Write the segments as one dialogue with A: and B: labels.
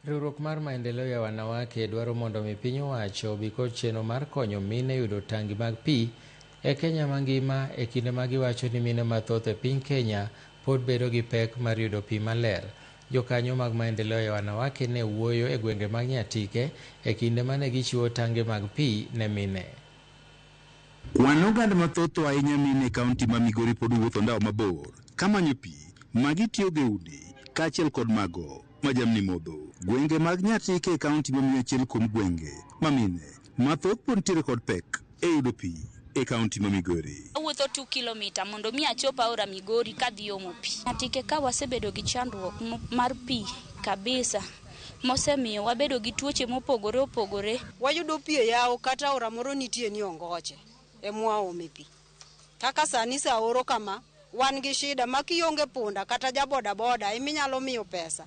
A: Riwruok mar Maendeleo ya Wanawake dwaro mondo mi piny owacho obi kod chenro mar konyo mine yudo tangi mag pi e Kenya mangima e kinde ma giwacho ni mine mathoth e piny Kenya pod bedo gi pek mar yudo pi maler. Jokanyo mag Maendeleo ya Wanawake ne wuoyo e gwenge mag Nyatike e kinde mane gichiwo tange mag pi ne mine.
B: Kwan oganda mathoth ahinya mine e kaunti ma Migori pod wuotho ndao mabor kamanyo pi ma gitiyo gi udi kaachiel kod mago ma jamni modho. Gwenge mag Nyatike e kaunti ma miyo achiel kuom gwenge ma mine mathoth pod nitiere kod pek e yudo pi e kaunti ma Migori.
C: Awuotho 2 kilomita mondo mi achop aora Migori kadhi omo pi. Nyatike ka wasebedo gi chandruok mar pi kabisa, mosemiyo wabedo gi tuoche mopogore opogore.
D: Wayudo pi e yawo kata aora moro nitie ni ongoche emwa ome pi. Kaka sani sa oro kama wan gi shida makionge punda kata jaboda boda iminyalo miyo pesa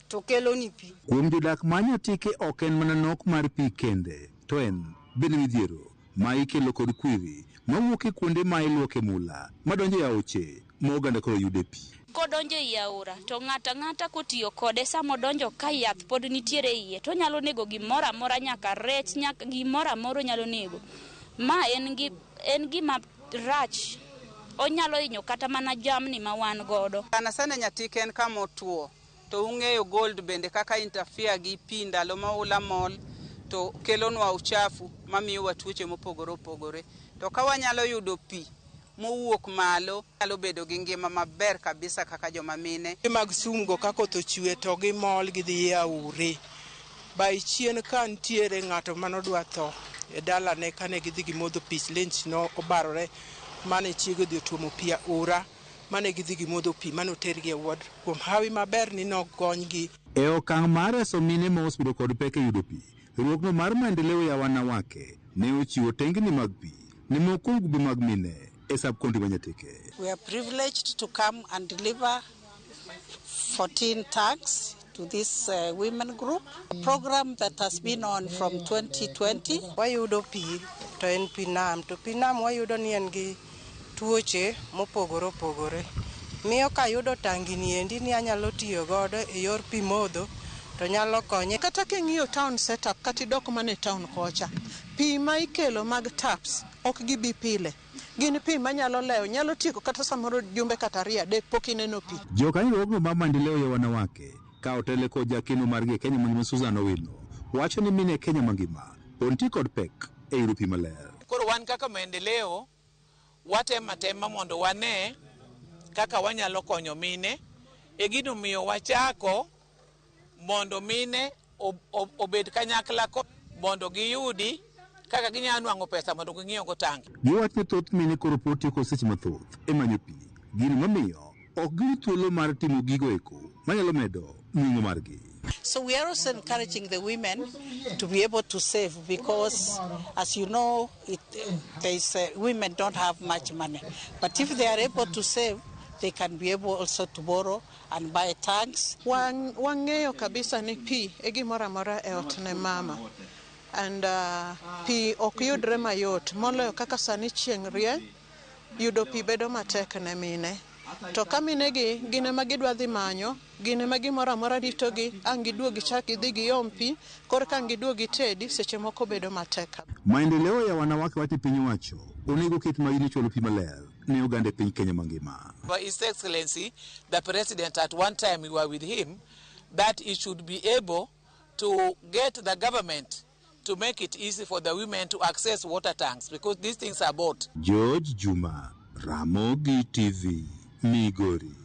D: to kelo ni pi.
B: Kuom jodak ma Nyatike ok en mana nok mar pi kende, to en bende midhiero ma ikelo kod kwiri mawuok e kuonde ma iluoke mula madonjo e aoche ma oganda koro yude pi.
C: Kodonjo e aora to ng'ata kotiyo kode samo donjo ka yath pod nitiere iye to nyalo nego gimoro amora, nyaka rech, nyaka gimoro amora nyalo nego. Ma en gima rach, onyalo hinyo kata mana jamni ma wan godo.
E: Sana Nyatike en kama otuo, to ung'eyo gold bende kaka interfere gi pi ndalo ma ula mol to kelonwa uchafu mamiyowa tuoche mopogore opogore. To ka wanyalo yudo pi mowuok malo, nyalo bedo gi ngima maber kabisa kaka joma mine.
F: Mag sumgo ka koth ochwe to gimol gidhi e aore. Bai chien ka nitiere ng'ato manodwa tho e dalane kane gidhi gimodho pi, lench no obarore mane chiego dhi otuomo pi aora, mane gidhi gimodho pi manotergi e ward. Kuom hawi maber ni nogonygi.
B: E okang' mar reso mine ma osebedo kod pek e yudo pi, riwruokno mar Maendeleo ya Wanawake ne ochiwo tengni mag pi ne moko kuom grube mag mine e sub-county ma Nyatike.
G: We are privileged to come and deliver 14 tanks to this women group, a program that has been on from 2020.
D: Wayudo pi to en pi nam, to pi nam wayudo ni en gi tuoche mopogore opogore. Miyo ka yudo tangi ni endi ni anyalo tiyo godo e yor pi modho to nyalo konye.
F: Kata king'iyo town setup kata idok mane town kocha, pi ma ikelo mag taps ok gibi pile. Gin pi manyalo lewo, nyalo tieko kata samoro jumbe kata 2 adek pok ineno pi.
B: Jokanyo riwruokno mar Maendeleo ya Wanawake ka otele kod jakeno margi Kenya mangima Susan Owino wacho ni mine Kenya mangima onti kod pek e yudo pi maler.
H: Koro wan kaka Maendeleo watema mondo wane kaka wanyalo konyo mine e gino miyo wachako mondo mine obed kanyakla mondo giyudi kaka ginyalo nwang'o pesa mondo ging'iew go tangi.
B: Giwacho ni thoth mine koro pod tieko seche mathoth e manyo pi, gino mamiyo ok giyud thuolo mar timo gigo eko manyalo medo nweng'o margi.
G: So we are also encouraging the women to be able to save because, as you know, women don't have much money. But if they are able to save, they can be able also to borrow and buy tanks.
F: Wang'eyo kabisa ni pi e gimoro amora e ot ne mama. And pi ok yudre mayot. Moloyo kaka sani chieng' rieny, yudo pi bedo matek ne mine. To ka mine gi gine ma gidwa dhi manyo, gine ma gimoro amora ritogi, ang' giduogi chak gidhi giom pi, kor ka giduogi tedi, seche moko bedo matek.
B: Maendeleo ya Wanawake wacho piny owacho onego ket magini cholo pi maler ne oganda piny Kenya mangima.
H: His Excellency, the President, at one time we were with him, that he should be able to get the government to make it easy for the women to access water tanks because these things are bought.
B: George Juma, Ramogi TV, Migori.